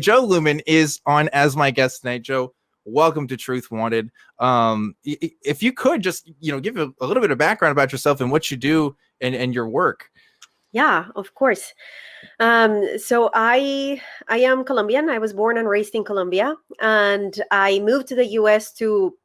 Joe Luehmann is on as my guest tonight. Joe, welcome to Truth Wanted. If you could just, give a little bit of background about yourself and what you do and your work. Yeah, of course. So I am Colombian. I was born and raised in Colombia, and I moved to the US to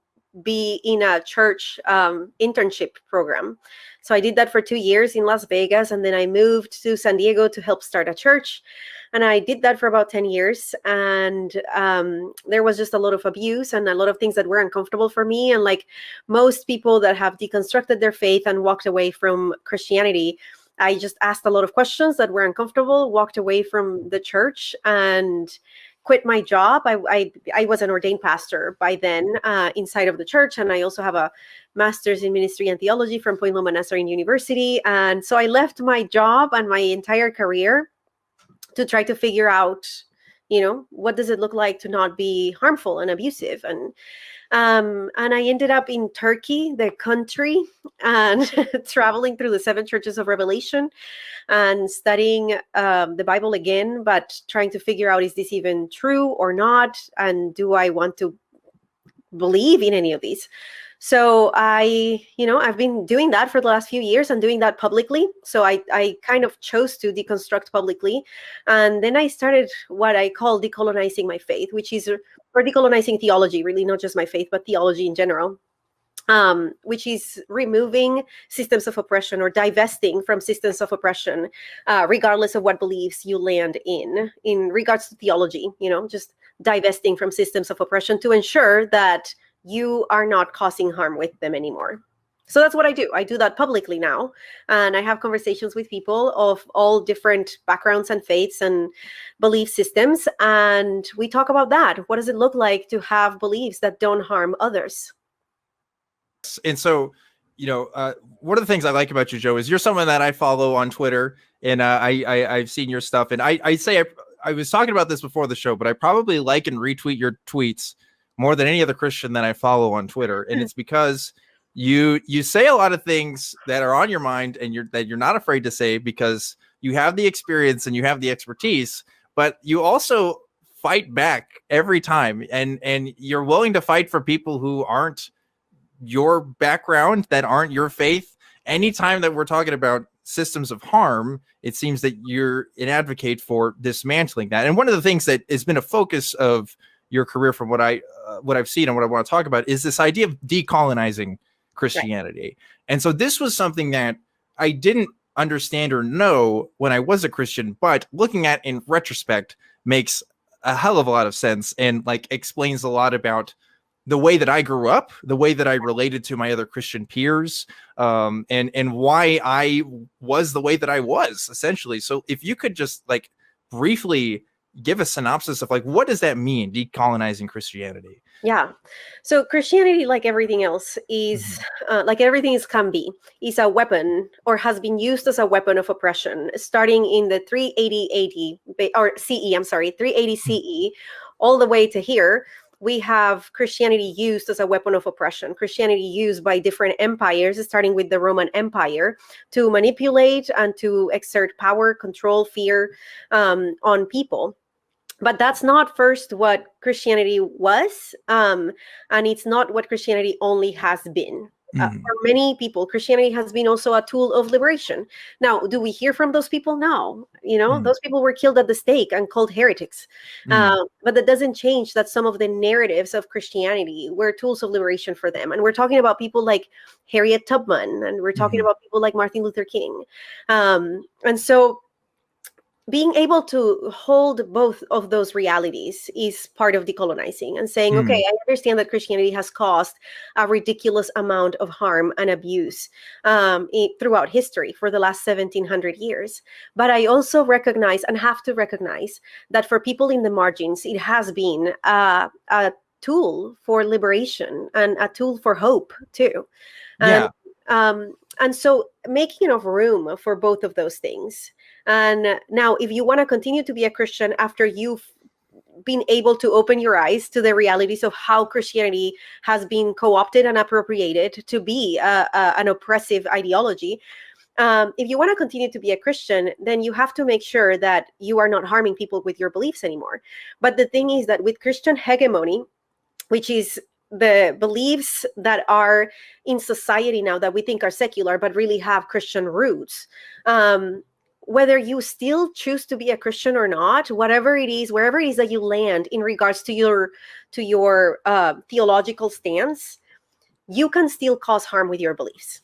be in a church internship program. So I did that for 2 years in Las Vegas, and then I moved to San Diego to help start a church. And I did that for about 10 years. And there was just a lot of abuse and a lot of things that were uncomfortable for me. And like most people that have deconstructed their faith and walked away from Christianity, I just asked a lot of questions that were uncomfortable, walked away from the church, and quit my job. I was an ordained pastor by then inside of the church, and I also have a master's in ministry and theology from Point Loma Nazarene University. And so I left my job and my entire career to try to figure out, what does it look like to not be harmful and abusive. And I ended up in Turkey, the country, and traveling through the 7 churches of Revelation and studying the Bible again, but trying to figure out, is this even true or not? And do I want to believe in any of these? So I've been doing that for the last few years and doing that publicly. So I kind of chose to deconstruct publicly. And then I started what I call decolonizing my faith, which is, or decolonizing theology, really, not just my faith, but theology in general, which is removing systems of oppression or divesting from systems of oppression, regardless of what beliefs you land in regards to theology, just divesting from systems of oppression to ensure that you are not causing harm with them anymore. So that's what I do. I do that publicly now. And I have conversations with people of all different backgrounds and faiths and belief systems. And we talk about that. What does it look like to have beliefs that don't harm others? And so, one of the things I like about you, Joe, is you're someone that I follow on Twitter, and I've seen your stuff. And I was talking about this before the show, but I probably like and retweet your tweets more than any other Christian that I follow on Twitter. And it's because you say a lot of things that are on your mind and that you're not afraid to say, because you have the experience and you have the expertise, but you also fight back every time. And you're willing to fight for people who aren't your background, that aren't your faith. Anytime that we're talking about systems of harm, it seems that you're an advocate for dismantling that. And one of the things that has been a focus of your career, from what I've seen and what I want to talk about, is this idea of decolonizing Christianity. Right. And so this was something that I didn't understand or know when I was a Christian, but looking at in retrospect makes a hell of a lot of sense, and explains a lot about the way that I grew up, the way that I related to my other Christian peers, and why I was the way that I was, essentially. So if you could just briefly give a synopsis of what does that mean, decolonizing Christianity? Yeah. So Christianity, like everything else, is like everything can be, is a weapon, or has been used as a weapon of oppression, starting in the 380 CE, all the way to here. We have Christianity used as a weapon of oppression, Christianity used by different empires, starting with the Roman Empire, to manipulate and to exert power, control, fear on people. But that's not first what Christianity was, and it's not what Christianity only has been. For many people, Christianity has been also a tool of liberation. Now, do we hear from those people? No. Those people were killed at the stake and called heretics. But that doesn't change that some of the narratives of Christianity were tools of liberation for them. And we're talking about people like Harriet Tubman, and we're talking about people like Martin Luther King. And so being able to hold both of those realities is part of decolonizing, and saying, okay, I understand that Christianity has caused a ridiculous amount of harm and abuse throughout history for the last 1700 years. But I also recognize, and have to recognize, that for people in the margins, it has been a tool for liberation and a tool for hope too. And so making enough room for both of those things. And now, if you want to continue to be a Christian after you've been able to open your eyes to the realities of how Christianity has been co-opted and appropriated to be an oppressive ideology, if you want to continue to be a Christian, then you have to make sure that you are not harming people with your beliefs anymore. But the thing is that with Christian hegemony, which is the beliefs that are in society now that we think are secular, but really have Christian roots, whether you still choose to be a Christian or not, whatever it is, wherever it is that you land in regards to your theological stance, you can still cause harm with your beliefs.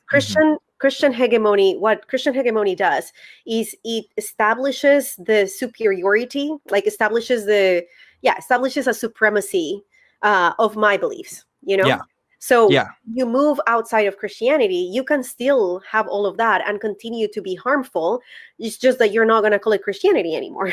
Christian hegemony, what Christian hegemony does is it establishes the superiority, like establishes a supremacy of my beliefs, So you move outside of Christianity, you can still have all of that and continue to be harmful. It's just that you're not going to call it Christianity anymore.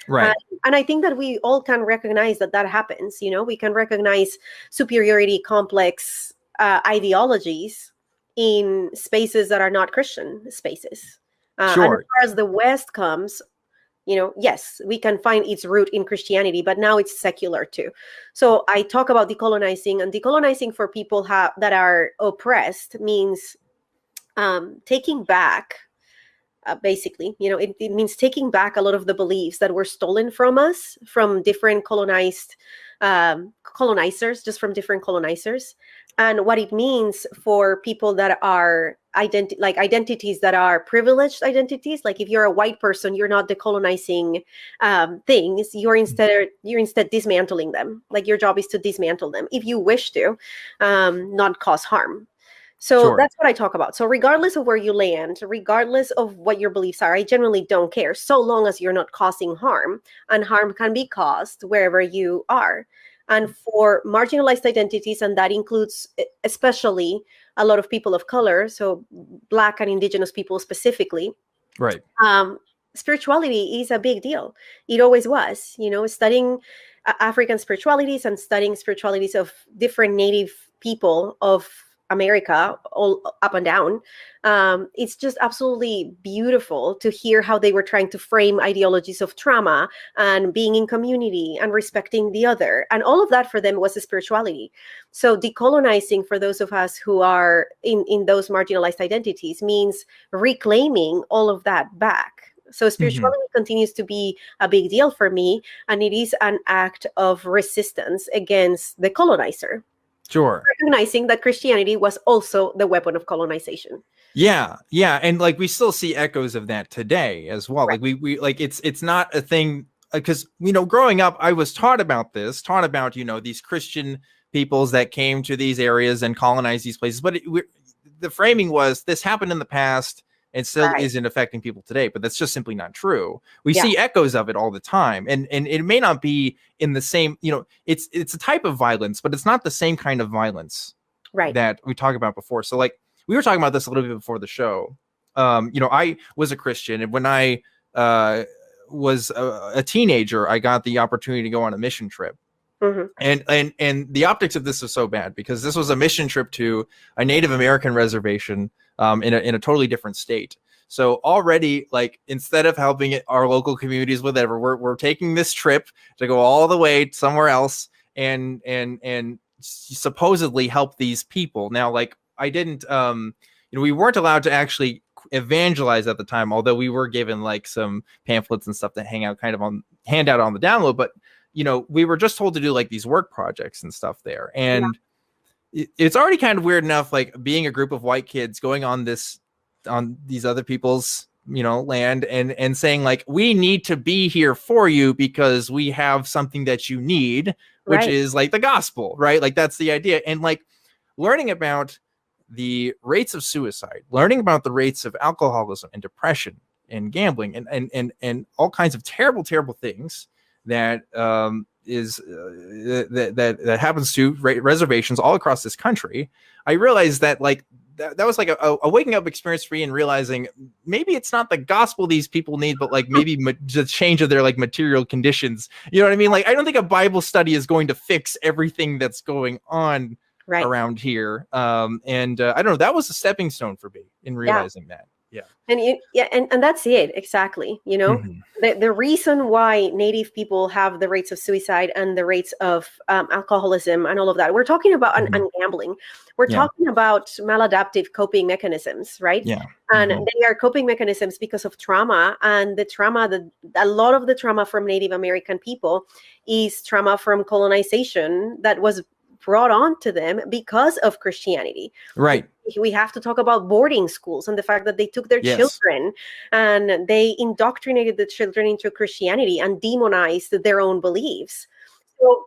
Right. And I think that we all can recognize that happens. We can recognize superiority complex ideologies in spaces that are not Christian spaces. And as far as the West comes, yes, we can find its root in Christianity, but now it's secular too. So I talk about decolonizing, and decolonizing for people that are oppressed means taking back, basically, it means taking back a lot of the beliefs that were stolen from us, from different colonizers, just from different colonizers. And what it means for people that are identities that are privileged identities, like if you're a white person, you're not decolonizing things. You're instead dismantling them. Like your job is to dismantle them if you wish to, not cause harm. So that's what I talk about. So regardless of where you land, regardless of what your beliefs are, I generally don't care, so long as you're not causing harm, and harm can be caused wherever you are. And for marginalized identities, and that includes especially a lot of people of color, so Black and Indigenous people specifically, right? Spirituality is a big deal. It always was. Studying African spiritualities and studying spiritualities of different Native people of America, all up and down. It's just absolutely beautiful to hear how they were trying to frame ideologies of trauma and being in community and respecting the other. And all of that for them was a spirituality. So decolonizing for those of us who are in those marginalized identities means reclaiming all of that back. So spirituality continues to be a big deal for me, and it is an act of resistance against the colonizer. Sure. Recognizing that Christianity was also the weapon of colonization. Yeah. And like we still see echoes of that today as well. Right. Like we like it's not a thing, because growing up I was taught about these Christian peoples that came to these areas and colonized these places, but the framing was this happened in the past and still isn't affecting people today. But that's just simply not true. We see echoes of it all the time. And it may not be in the same, it's a type of violence, but it's not the same kind of violence that we talked about before. So like we were talking about this a little bit before the show. I was a Christian, and when I was a teenager, I got the opportunity to go on a mission trip. And the optics of this is so bad, because this was a mission trip to a Native American reservation in a totally different state. So already, like, instead of helping our local communities, whatever, we're taking this trip to go all the way somewhere else and supposedly help these people. Now, like, I didn't, we weren't allowed to actually evangelize at the time, although we were given like some pamphlets and stuff to hand out on the download. But we were just told to do like these work projects and stuff there. And it's already kind of weird enough, like being a group of white kids going on these other people's, land and saying like, we need to be here for you because we have something that you need, which is like the gospel, right? Like that's the idea. And like learning about the rates of suicide, learning about the rates of alcoholism and depression and gambling and all kinds of terrible things that that happens to reservations all across this country. I realized that like that was like a waking up experience for me, and realizing maybe it's not the gospel these people need, but like maybe the change of their like material conditions. You know what I mean? Like I don't think a Bible study is going to fix everything that's going on around here. I don't know. That was a stepping stone for me in realizing that. And that's it exactly. The reason why Native people have the rates of suicide and the rates of alcoholism and all of that, we're talking about and gambling. We're talking about maladaptive coping mechanisms, right? And they are coping mechanisms because of trauma, and the trauma that a lot of the trauma from Native American people is trauma from colonization that was brought on to them because of Christianity. Right. We have to talk about boarding schools and the fact that they took their children and they indoctrinated the children into Christianity and demonized their own beliefs. So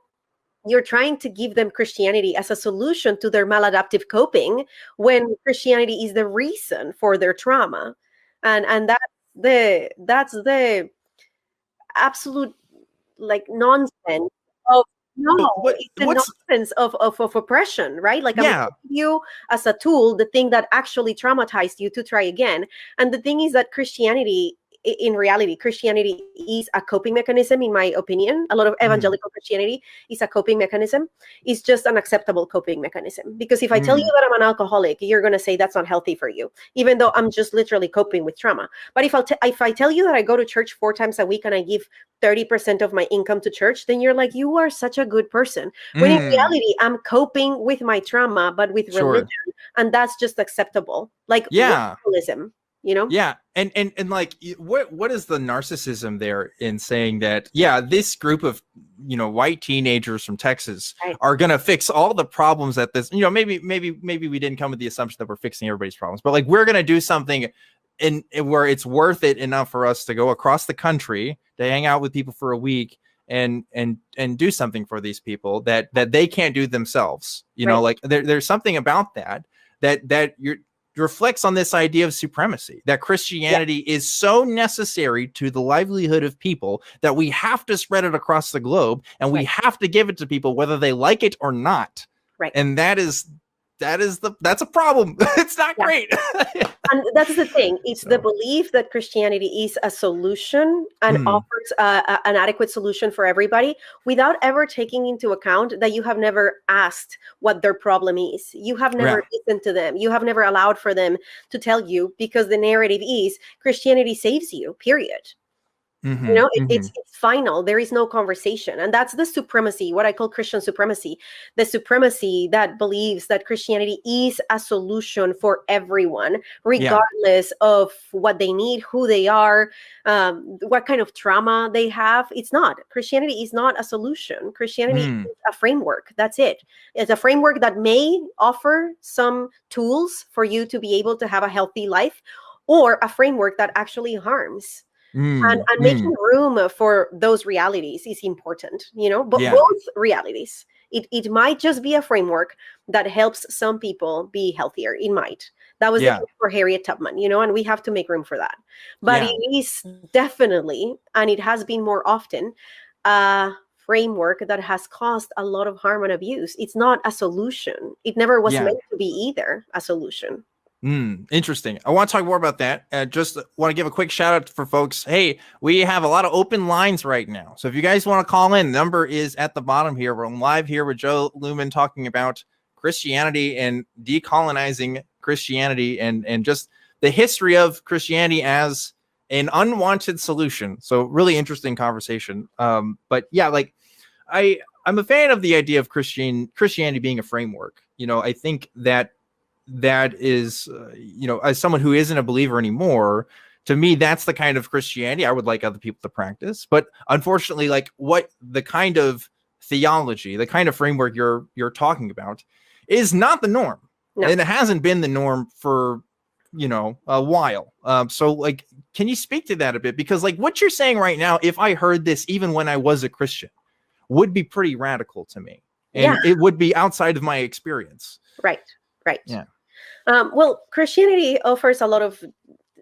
you're trying to give them Christianity as a solution to their maladaptive coping when Christianity is the reason for their trauma. And that's the absolute nonsense of it's the nonsense of oppression, right? Like, I'm giving you as a tool the thing that actually traumatized you to try again. And the thing is that Christianity, in reality, Christianity is a coping mechanism, in my opinion. A lot of evangelical Christianity is a coping mechanism. It's just an acceptable coping mechanism. Because if I tell you that I'm an alcoholic, you're going to say that's not healthy for you, even though I'm just literally coping with trauma. But if I tell you that I go to church 4 times a week and I give 30% of my income to church, then you're like, you are such a good person. When in reality, I'm coping with my trauma, but with religion. And that's just acceptable. Like radicalism. And like, what is the narcissism there in saying that this group of white teenagers from Texas are gonna fix all the problems that this maybe we didn't come with the assumption that we're fixing everybody's problems, but like, we're gonna do something in where it's worth it enough for us to go across the country to hang out with people for a week and do something for these people that they can't do themselves. Like, there's something about that reflects on this idea of supremacy, that Christianity is so necessary to the livelihood of people that we have to spread it across the globe, and we have to give it to people whether they like it or not. Right. And that's a problem. It's not great. And that's the thing. It's the belief that Christianity is a solution and offers an adequate solution for everybody, without ever taking into account that you have never asked what their problem is. You have never listened to them. You have never allowed for them to tell you, because the narrative is Christianity saves you, period. It's final. There is no conversation. And that's the supremacy, what I call Christian supremacy, the supremacy that believes that Christianity is a solution for everyone, regardless of what they need, who they are, what kind of trauma they have. It's not. Christianity is not a solution. Christianity is a framework. That's it. It's a framework that may offer some tools for you to be able to have a healthy life, or a framework that actually harms. And making room for those realities is important, but both realities. It might just be a framework that helps some people be healthier. It might. That was the case for Harriet Tubman, and we have to make room for that. But it is definitely, and it has been more often, a framework that has caused a lot of harm and abuse. It's not a solution. It never was meant to be either a solution. Interesting. I want to talk more about that. Just want to give a quick shout out for folks. Hey, we have a lot of open lines right now. So if you guys want to call in, the number is at the bottom here. We're live here with Joe Luehmann talking about Christianity and decolonizing Christianity and just the history of Christianity as an unwanted solution. So really interesting conversation. But like, I'm a fan of the idea of Christianity being a framework. I think that is, as someone who isn't a believer anymore, to me, that's the kind of Christianity I would like other people to practice. But unfortunately, like, what the kind of theology, the kind of framework you're talking about is not the norm. No. And it hasn't been the norm for, a while. So like, can you speak to that a bit? Because like, what you're saying right now, if I heard this, even when I was a Christian, would be pretty radical to me. And it would be outside of my experience. Right. Yeah. Well, Christianity offers a lot of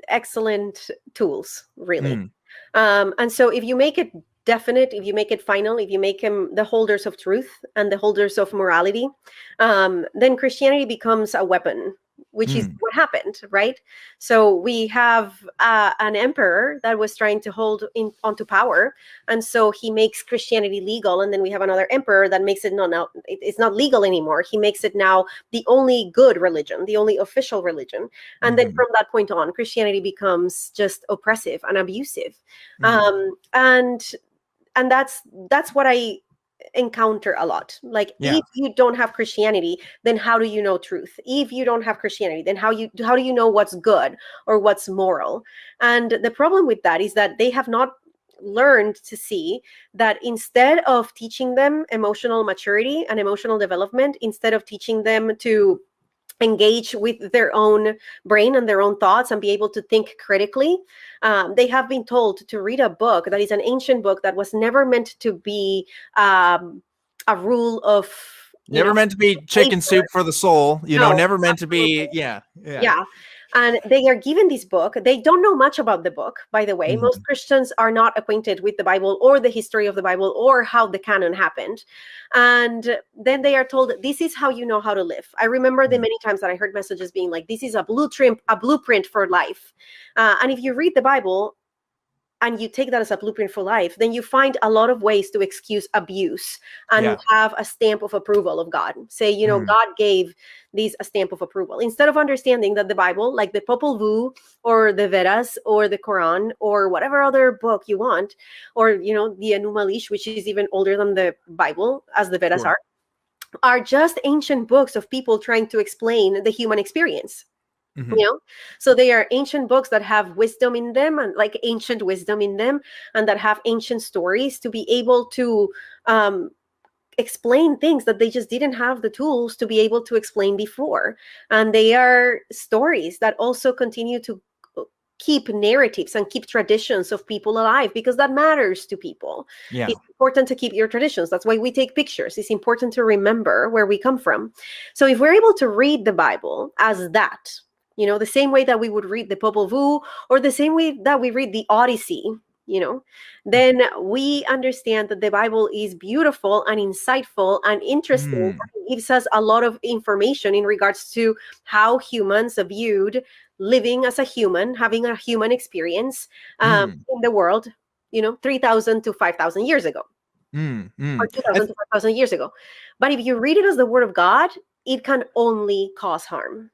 excellent tools, really. And so if you make it definite, if you make it final, if you make them the holders of truth and the holders of morality, then Christianity becomes a weapon. which is what happened, right? So we have an emperor that was trying to hold onto power, and so he makes Christianity legal, and then we have another emperor that makes it it's not legal anymore. He makes it now the only good religion, the only official religion, and then from that point on, Christianity becomes just oppressive and abusive, and that's what I encounter a lot. Like, if you don't have Christianity, then how do you know truth? If you don't have Christianity, then how do you know what's good or what's moral? And the problem with that is that they have not learned to see that instead of teaching them emotional maturity and emotional development, instead of teaching them to engage with their own brain and their own thoughts and be able to think critically, they have been told to read a book that is an ancient book that was never meant to be a rule of never meant to be chicken soup for the soul, never meant to be. Yeah. And they are given this book. They don't know much about the book, by the way. Most Christians are not acquainted with the Bible or the history of the Bible or how the canon happened. And then they are told, this is how you know how to live. I remember the many times that I heard messages being like, this is a blueprint for life. And if you read the Bible and you take that as a blueprint for life, then you find a lot of ways to excuse abuse and have a stamp of approval of God. Say, God gave these a stamp of approval. Instead of understanding that the Bible, like the Popol Vuh or the Vedas or the Quran or whatever other book you want, or, the Enuma, which is even older than the Bible, as the Vedas are just ancient books of people trying to explain the human experience. So they are ancient books that have wisdom in them, and like ancient wisdom in them, and that have ancient stories to be able to explain things that they just didn't have the tools to be able to explain before. And they are stories that also continue to keep narratives and keep traditions of people alive, because that matters to people. It's important to keep your traditions. That's why we take pictures. It's important to remember where we come from. So if we're able to read the Bible as that, the same way that we would read the Popol Vuh, or the same way that we read the Odyssey, then we understand that the Bible is beautiful and insightful and interesting. It gives us a lot of information in regards to how humans viewed living as a human, having a human experience in the world, 3,000 to 5,000 years ago, or 2,000 to 5,000 years ago. But if you read it as the Word of God, it can only cause harm.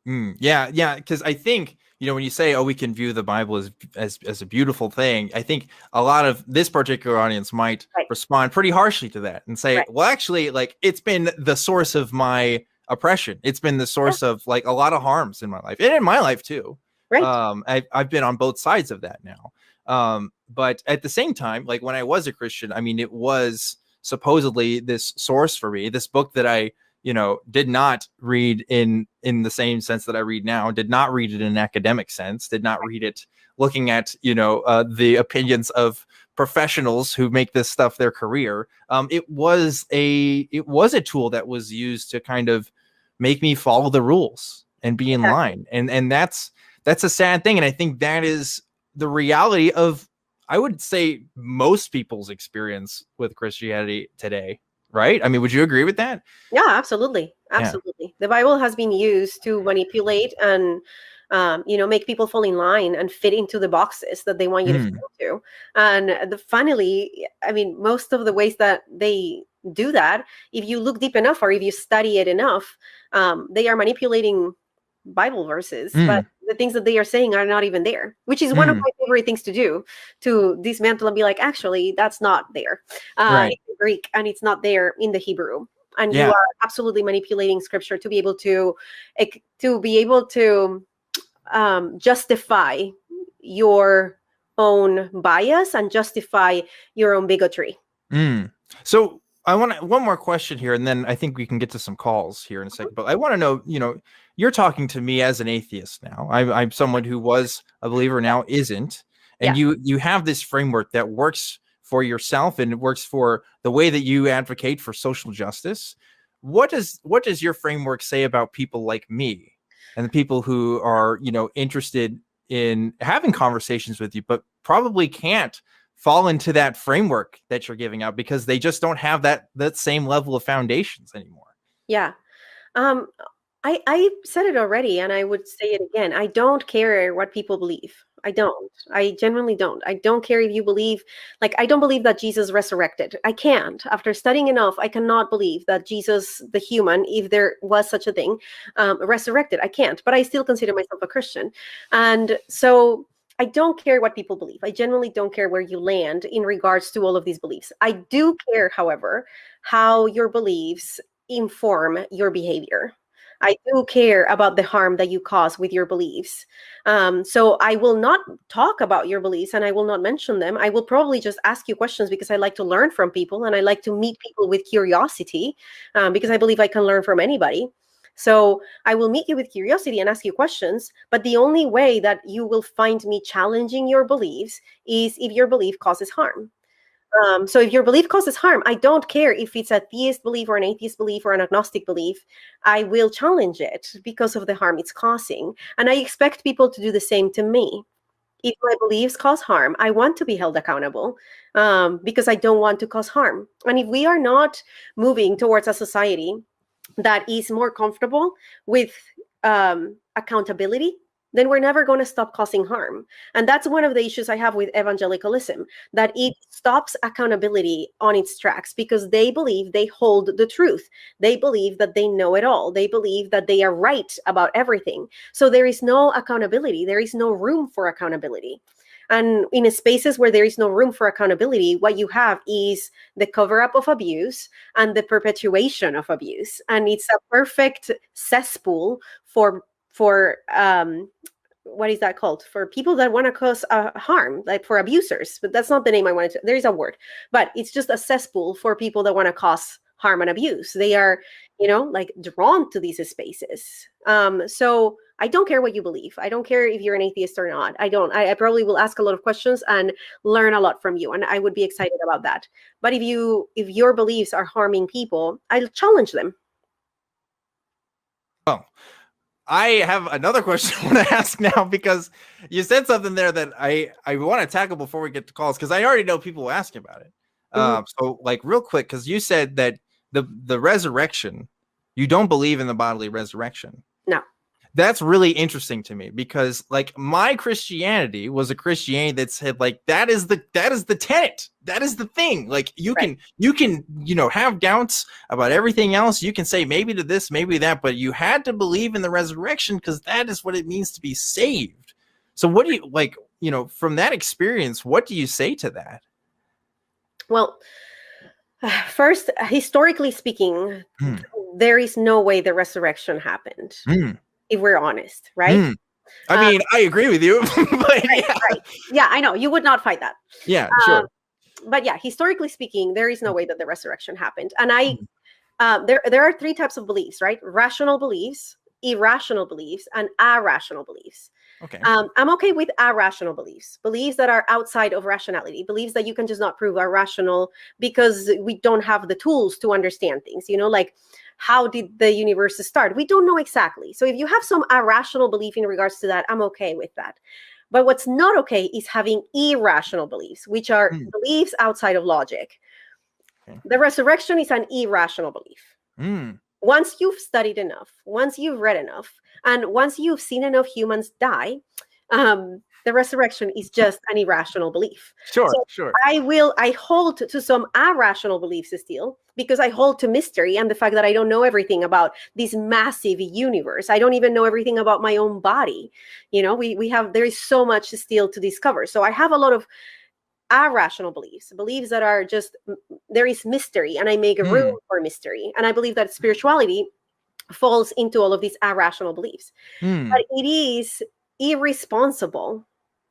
Yeah, because I think, when you say, we can view the Bible as a beautiful thing, I think a lot of this particular audience might respond pretty harshly to that and say, well, actually, like, it's been the source of my oppression. It's been the source of like a lot of harms in my life, and in my life too. I've been on both sides of that now. But at the same time, like when I was a Christian, I mean, it was supposedly this source for me, this book that I did not read in the same sense that I read now, did not read it in an academic sense, did not read it looking at, the opinions of professionals who make this stuff their career. It was a tool that was used to kind of make me follow the rules and be in line. And that's a sad thing. And I think that is the reality of, I would say, most people's experience with Christianity today. Right? I mean, would you agree with that? Yeah, absolutely. Absolutely. Yeah. The Bible has been used to manipulate and, make people fall in line and fit into the boxes that they want you to fit into. And funnily, I mean, most of the ways that they do that, if you look deep enough or if you study it enough, they are manipulating Bible verses, but the things that they are saying are not even there, which is one of my favorite things to do, to dismantle and be like, actually, that's not there in Greek, and it's not there in the Hebrew. And you are absolutely manipulating scripture to be able to justify your own bias and justify your own bigotry. So I want one more question here, and then I think we can get to some calls here in a second. But I want to know, you're talking to me as an atheist now. I'm someone who was a believer, now isn't. And you have this framework that works for yourself, and it works for the way that you advocate for social justice. What does your framework say about people like me and the people who are, interested in having conversations with you, but probably can't fall into that framework that you're giving out because they just don't have that same level of foundations anymore? Yeah. I said it already, and I would say it again. I don't care what people believe. I don't. I genuinely don't. I don't care if you believe, like, I don't believe that Jesus resurrected. I can't. After studying enough, I cannot believe that Jesus, the human, if there was such a thing, resurrected. I can't. But I still consider myself a Christian. And so I don't care what people believe. I genuinely don't care where you land in regards to all of these beliefs. I do care, however, how your beliefs inform your behavior. I do care about the harm that you cause with your beliefs. So I will not talk about your beliefs and I will not mention them. I will probably just ask you questions because I like to learn from people and I like to meet people with curiosity because I believe I can learn from anybody. So I will meet you with curiosity and ask you questions. But the only way that you will find me challenging your beliefs is if your belief causes harm. So if your belief causes harm, I don't care if it's a theist belief or an atheist belief or an agnostic belief. I will challenge it because of the harm it's causing. And I expect people to do the same to me. If my beliefs cause harm, I want to be held accountable because I don't want to cause harm. And if we are not moving towards a society that is more comfortable with accountability, then we're never going to stop causing harm. And that's one of the issues I have with evangelicalism, that it stops accountability on its tracks because they believe they hold the truth. They believe that they know it all. They believe that they are right about everything. So there is no accountability. There is no room for accountability. And in spaces where there is no room for accountability, what you have is the cover-up of abuse and the perpetuation of abuse. And it's a perfect cesspool for what is that called? For people that want to cause harm, like for abusers. But that's not the name I wanted to. There is a word, but it's just a cesspool for people that want to cause harm and abuse. They are, like drawn to these spaces. So I don't care what you believe. I don't care if you're an atheist or not. I don't. I probably will ask a lot of questions and learn a lot from you, and I would be excited about that. But if your beliefs are harming people, I'll challenge them. Oh. I have another question I want to ask now because you said something there that I want to tackle before we get to calls because I already know people will ask about it. So like real quick, because you said that the resurrection, you don't believe in the bodily resurrection. No. That's really interesting to me because like my Christianity was a Christianity that said like that is the tenet. That is the thing. Like you can have doubts about everything else. You can say maybe to this, maybe that, but you had to believe in the resurrection because that is what it means to be saved. So what do you from that experience, what do you say to that? Well, first, historically speaking, there is no way the resurrection happened. If we're honest, right? I mean, I agree with you. But right. Yeah, I know. You would not fight that. Yeah, sure. But yeah, historically speaking, there is no way that the resurrection happened. And there are three types of beliefs, right? Rational beliefs, irrational beliefs, and irrational beliefs. Okay. I'm okay with irrational beliefs that are outside of rationality, beliefs that you can just not prove are rational because we don't have the tools to understand things, like how did the universe start? We don't know exactly. So if you have some irrational belief in regards to that, I'm okay with that. But what's not okay is having irrational beliefs, which are beliefs outside of logic. Okay. The resurrection is an irrational belief. Once you've studied enough, once you've read enough, and once you've seen enough humans die, the resurrection is just an irrational belief. Sure. I hold to some irrational beliefs still because I hold to mystery and the fact that I don't know everything about this massive universe. I don't even know everything about my own body. There is so much still to discover. So I have a lot of irrational beliefs that are just, there is mystery and I make room for mystery. And I believe that spirituality falls into all of these irrational beliefs. But it is irresponsible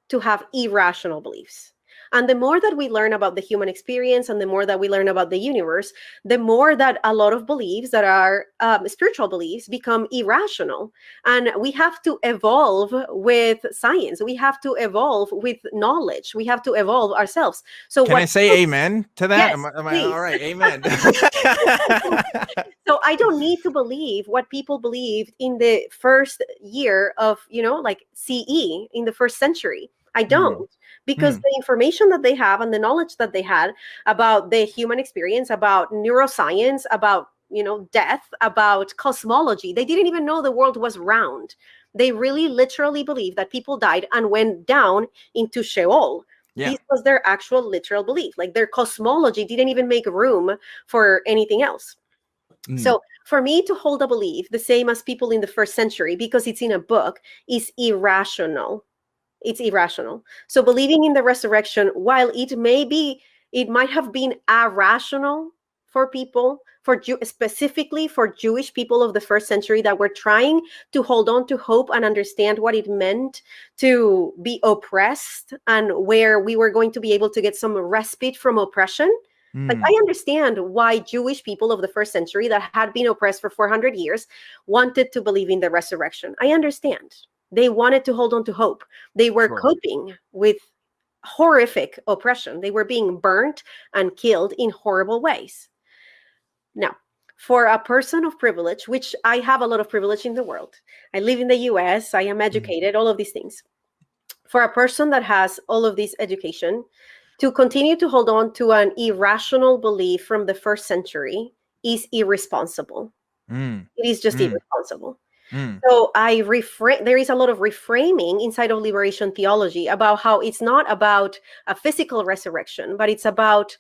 to have irrational beliefs. And the more that we learn about the human experience and the more that we learn about the universe, the more that a lot of beliefs that are spiritual beliefs become irrational. And we have to evolve with science. We have to evolve with knowledge. We have to evolve ourselves. So can I say amen to that? Yes, am I all right? Amen. So I don't need to believe what people believed in the first year of, like CE in the first century. I don't, because the information that they have and the knowledge that they had about the human experience, about neuroscience, about death, about cosmology. They didn't even know the world was round. They really literally believed that people died and went down into Sheol. This was their actual literal belief. Like, their cosmology didn't even make room for anything else. So for me to hold a belief the same as people in the first century, because it's in a book, is irrational. It's irrational. So believing in the resurrection, while it might have been irrational for people, specifically for Jewish people of the first century that were trying to hold on to hope and understand what it meant to be oppressed, and where we were going to be able to get some respite from oppression. Like, I understand why Jewish people of the first century that had been oppressed for 400 years wanted to believe in the resurrection. I understand. They wanted to hold on to hope. They were coping with horrific oppression. They were being burnt and killed in horrible ways. Now, for a person of privilege, which I have a lot of privilege in the world, I live in the US, I am educated, all of these things. For a person that has all of this education, to continue to hold on to an irrational belief from the first century is irresponsible. It is just irresponsible. So there is a lot of reframing inside of liberation theology about how it's not about a physical resurrection, but it's about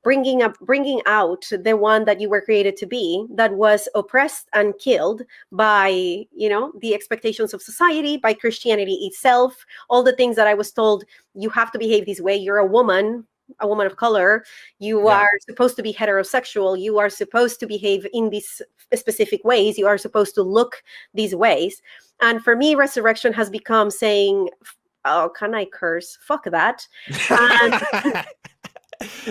bringing out the one that you were created to be, that was oppressed and killed by, the expectations of society, by Christianity itself, all the things that I was told, you have to behave this way. You're a woman of color. You are supposed to be heterosexual. You are supposed to behave in these specific ways. You are supposed to look these ways. And for me, resurrection has become saying, oh, can I curse? Fuck that.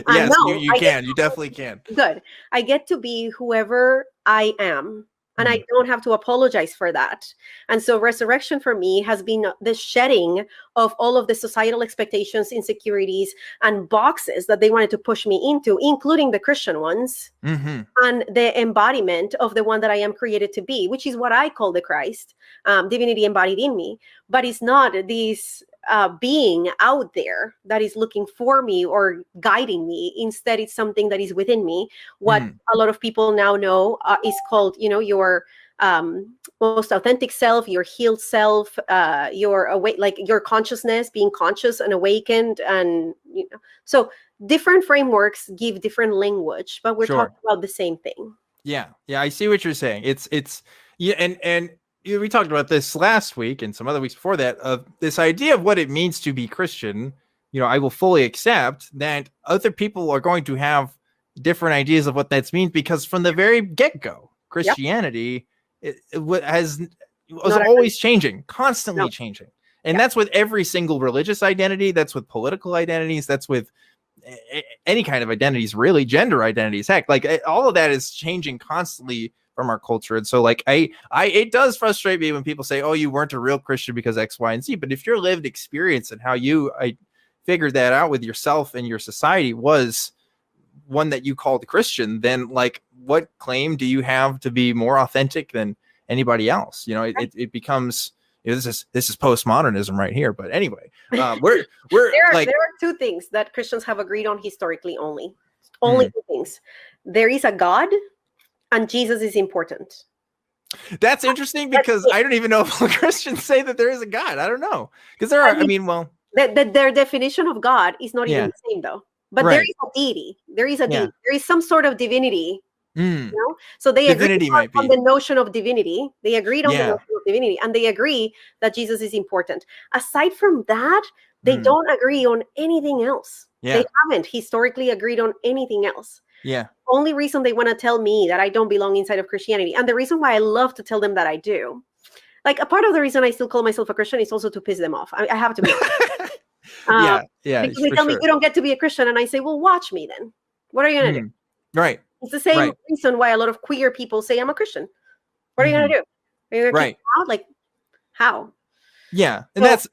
Yes, no, you can. You definitely can. Good. I get to be whoever I am, and I don't have to apologize for that. And so resurrection for me has been the shedding of all of the societal expectations, insecurities, and boxes that they wanted to push me into, including the Christian ones, and the embodiment of the one that I am created to be, which is what I call the Christ, divinity embodied in me. But it's not this being out there that is looking for me or guiding me. Instead, it's something that is within me. What a lot of people now know is called, your most authentic self, your healed self, your awake, like your consciousness, being conscious and awakened, and so different frameworks give different language, but we're talking about the same thing. Yeah, I see what you're saying. It's and we talked about this last week and some other weeks before that, of this idea of what it means to be Christian. I will fully accept that other people are going to have different ideas of what that means, because from the very get-go, Christianity was always changing, constantly changing. And that's with every single religious identity. That's with political identities. That's with any kind of identities, really, gender identities. Heck, like all of that is changing constantly from our culture. And so like it does frustrate me when people say, oh, you weren't a real Christian because X, Y, and Z. But if your lived experience and how I figured that out with yourself and your society was one that you called Christian, then like what claim do you have to be more authentic than anybody else? It becomes, this is postmodernism right here. But anyway, there are two things that Christians have agreed on historically only two things. There is a God, and Jesus is important. That's interesting, because I don't even know if Christians say that there is a God. I don't know, because there are. Their definition of God is not even the same, though. But there is a deity. There is a deity. There is some sort of divinity. So they agreed on the notion of divinity. They agreed on the notion of divinity, and they agree that Jesus is important. Aside from that, they don't agree on anything else. They haven't historically agreed on anything else. Only reason they want to tell me that I don't belong inside of Christianity, and the reason why I love to tell them that I do, like a part of the reason I still call myself a Christian is also to piss them off. I have to be because they tell me you don't get to be a Christian, and I say, well, watch me then. What are you gonna do? Right. It's the same reason why a lot of queer people say I'm a Christian. What are you gonna do? Are you gonna kick me out? Like, how? Yeah, and that's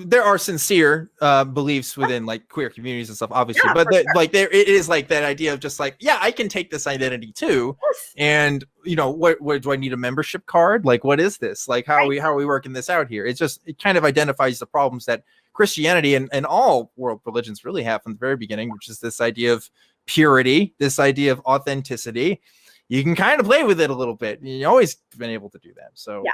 there are sincere beliefs within like queer communities and stuff, obviously, but like there it is like that idea of just like, I can take this identity too, and what do I need a membership card? Like, what is this? Like, how are we working this out here? It kind of identifies the problems that Christianity and all world religions really have from the very beginning, which is this idea of purity, this idea of authenticity. you can kind of play with it a little bit. You always been able to do that. So Yeah.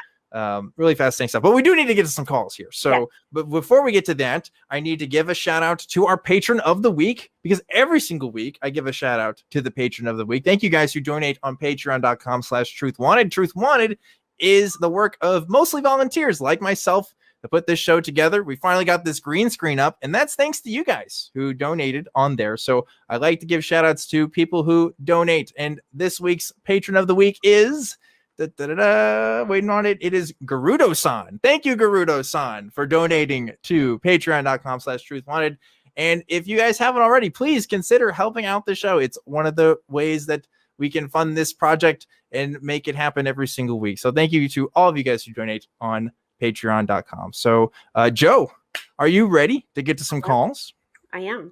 Really fascinating stuff. But we do need to get to some calls here. So, Yeah. but before we get to that, I need to give a shout out to our patron of the week, because every single week I give a shout out to the patron of the week. Thank you guys who donate on patreon.com/truthwanted. Truth Wanted is the work of mostly volunteers like myself to put this show together. We finally got this green screen up, and that's thanks to you guys who donated on there. So I like to give shout outs to people who donate. And this week's patron of the week is waiting on it. It is Garudo-san. Thank you, Garudo-san, for donating to patreon.com/truthwanted. And if you guys haven't already, please consider helping out the show. It's one of the ways that we can fund this project and make it happen every single week. So thank you to all of you guys who donate on patreon.com. So Joe, are you ready to get to some calls? I am.